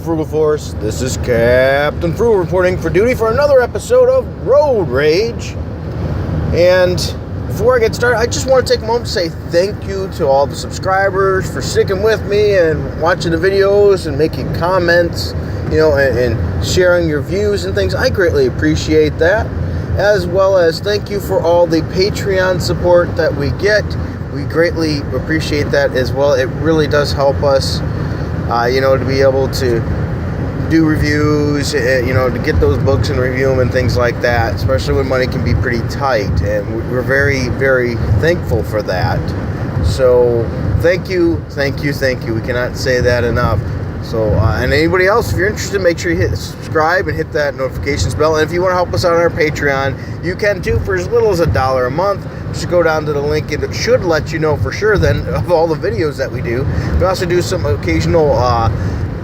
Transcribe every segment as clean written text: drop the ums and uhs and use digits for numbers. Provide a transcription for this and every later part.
Frugal Force. This is Captain Frugal reporting for duty for another episode of Road Rage. And before I get started, I just want to take a moment to say thank you to all the subscribers for sticking with me and watching the videos and making comments, and sharing your views and things. I greatly appreciate that. As well as thank you for all the Patreon support that we get. We greatly appreciate that as well. It really does help us, to be able to do reviews, to get those books and review them and things like that, especially when money can be pretty tight. And we're very, very thankful for that. So thank you. We cannot say that enough. So, and anybody else, if you're interested, make sure you hit subscribe and hit that notifications bell. And if you want to help us out on our Patreon, you can too for as little as $1 a month. Just go down to the link, and it should let you know for sure then of all the videos that we do. We also do some occasional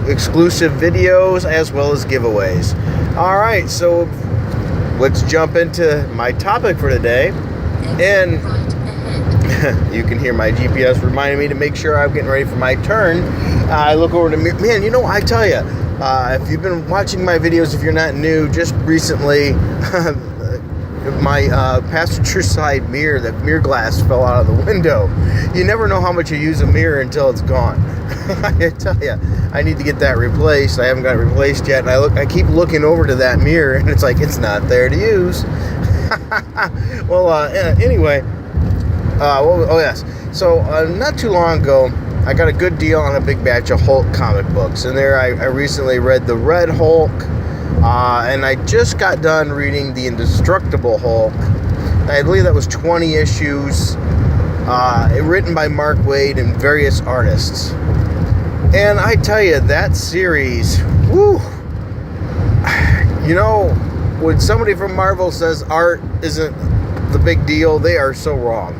exclusive videos as well as giveaways. All right, so let's jump into my topic for today. And you can hear my GPS reminding me to make sure I'm getting ready for my turn. I look over to me. Man, I tell you, if you've been watching my videos, if you're not new, just recently, my passenger side mirror, the mirror glass fell out of the window. You never know how much you use a mirror until it's gone. I tell you, I need to get that replaced. I haven't got it replaced yet, and I keep looking over to that mirror, and it's like it's not there to use. Well, anyway. Oh yes. So not too long ago, I got a good deal on a big batch of Hulk comic books, and there I recently read the Red Hulk, and I just got done reading the Indestructible Hulk. I believe that was 20 issues, written by Mark Waid and various artists. And I tell you, that series, whew, when somebody from Marvel says art isn't the big deal, they are so wrong.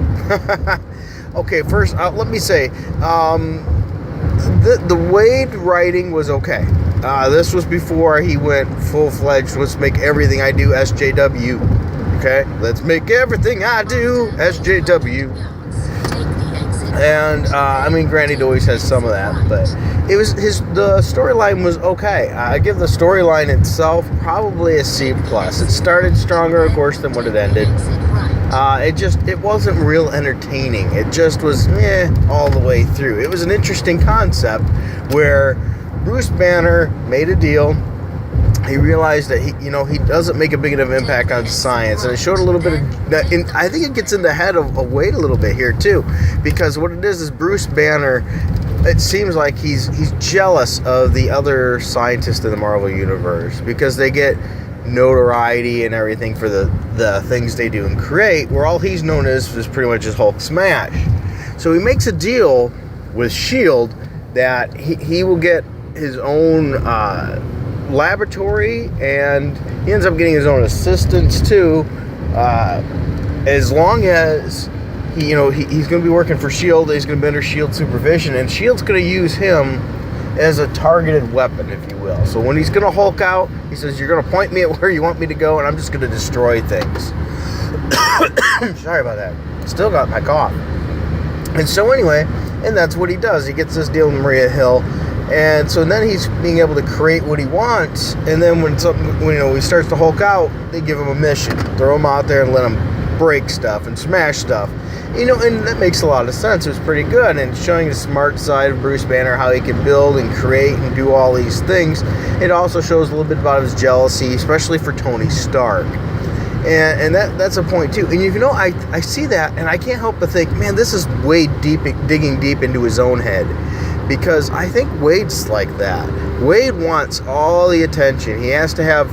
Okay, first, let me say, the Waid writing was okay. This was before he went full-fledged, let's make everything I do SJW. Okay, let's make everything I do SJW. And, granted, he always has some of that, but the storyline was okay. I give the storyline itself probably a C+. It started stronger, of course, than what it ended. It wasn't real entertaining. It just was all the way through. It was an interesting concept where Bruce Banner made a deal. He realized that he doesn't make a big enough impact on science, and it showed a little bit of. I think it gets in the head of Waid a little bit here too, because what it is Bruce Banner. It seems like he's jealous of the other scientists in the Marvel universe because they get notoriety and everything for the things they do and create, where all he's known as is pretty much his Hulk smash. So he makes a deal with S.H.I.E.L.D. that he will get his own laboratory, and he ends up getting his own assistants too, as long as he's going to be working for S.H.I.E.L.D. He's going to be under S.H.I.E.L.D. supervision, and S.H.I.E.L.D.'s going to use him as a targeted weapon, if you will. So when he's going to Hulk out, he says, you're going to point me at where you want me to go, and I'm just going to destroy things. Sorry about that. Still got my cough. And so anyway, and that's what he does. He gets this deal with Maria Hill, and so then he's being able to create what he wants, and then when he starts to Hulk out, they give him a mission. Throw him out there and let him break stuff and smash stuff. And that makes a lot of sense. It was pretty good, and showing the smart side of Bruce Banner, how he can build and create and do all these things. It also shows a little bit about his jealousy, especially for Tony Stark. And that's a point too. And I see that, and I can't help but think, man, this is Waid digging deep into his own head. Because I think Waid's like that. Waid wants all the attention. He has to have,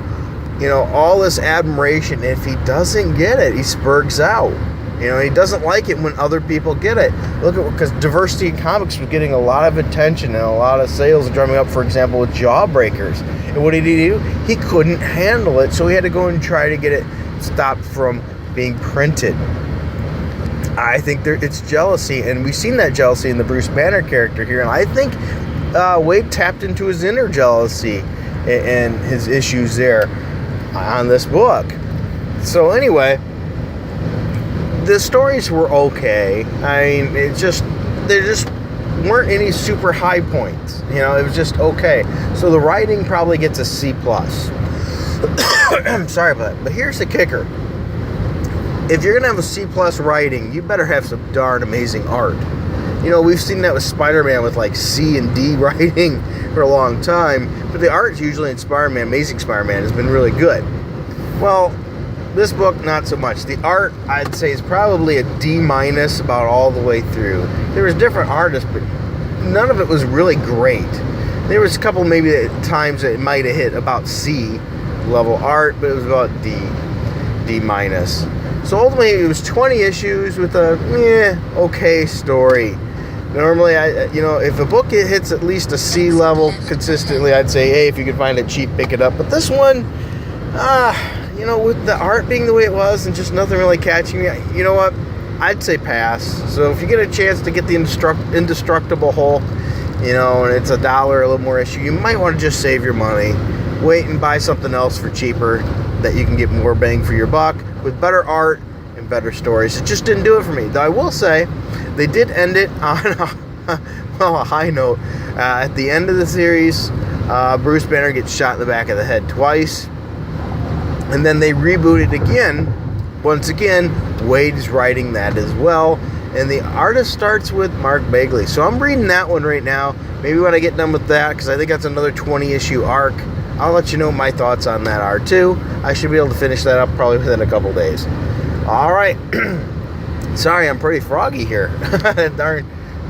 all this admiration. And if he doesn't get it, he spurgs out. He doesn't like it when other people get it. Because Diversity in Comics was getting a lot of attention and a lot of sales drumming up, for example, with Jawbreakers. And what did he do? He couldn't handle it, so he had to go and try to get it stopped from being printed. I think it's jealousy, and we've seen that jealousy in the Bruce Banner character here, and I think Waid tapped into his inner jealousy and his issues there on this book. So anyway, the stories were okay. I mean, they're just weren't any super high points. It was just okay. So the writing probably gets a C+. I'm sorry about that. But here's the kicker. If you're going to have a C+ writing, you better have some darn amazing art. We've seen that with Spider-Man with like C and D writing for a long time. But the art usually in Spider-Man, Amazing Spider-Man, has been really good. Well, this book, not so much. The art, I'd say, is probably a D- about all the way through. There was different artists, but none of it was really great. There was a couple maybe times that it might have hit about C level art, but it was about D-. So ultimately, it was 20 issues with a okay story. Normally, if a book hits at least a C level consistently, I'd say, hey, if you can find it cheap, pick it up. But this one, with the art being the way it was and just nothing really catching me, you know what? I'd say pass. So if you get a chance to get the Indestructible Hulk, and it's $1 a little more issue, you might want to just save your money. Wait and buy something else for cheaper that you can get more bang for your buck with better art and better stories. It just didn't do it for me. Though I will say, they did end it on a high note. At the end of the series, Bruce Banner gets shot in the back of the head twice. And then they rebooted again. Once again, Waid's writing that as well. And the artist starts with Mark Bagley. So I'm reading that one right now. Maybe when I get done with that, because I think that's another 20-issue arc, I'll let you know what my thoughts on that are too. I should be able to finish that up probably within a couple days. All right. Sorry, I'm pretty froggy here. Darn,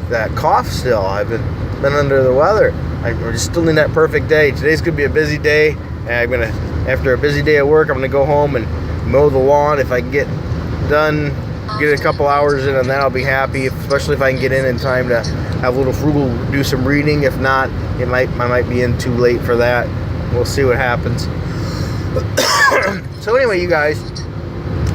that cough still. I've been under the weather. I just still need that perfect day. Today's going to be a busy day. And after a busy day at work, I'm going to go home and mow the lawn. If I can get done, get a couple hours in, and then I'll be happy, especially if I can get in time to have a little frugal, do some reading. If not, I might be in too late for that. We'll see what happens. So anyway, you guys,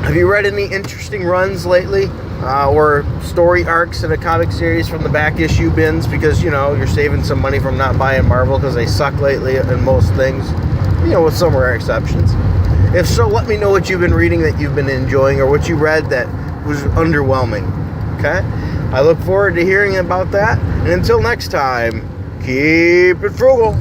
have you read any interesting runs lately? Or story arcs in a comic series from the back issue bins? Because, you're saving some money from not buying Marvel because they suck lately in most things. With some rare exceptions. If so, let me know what you've been reading that you've been enjoying, or what you read that was underwhelming. Okay? I look forward to hearing about that. And until next time, keep it frugal.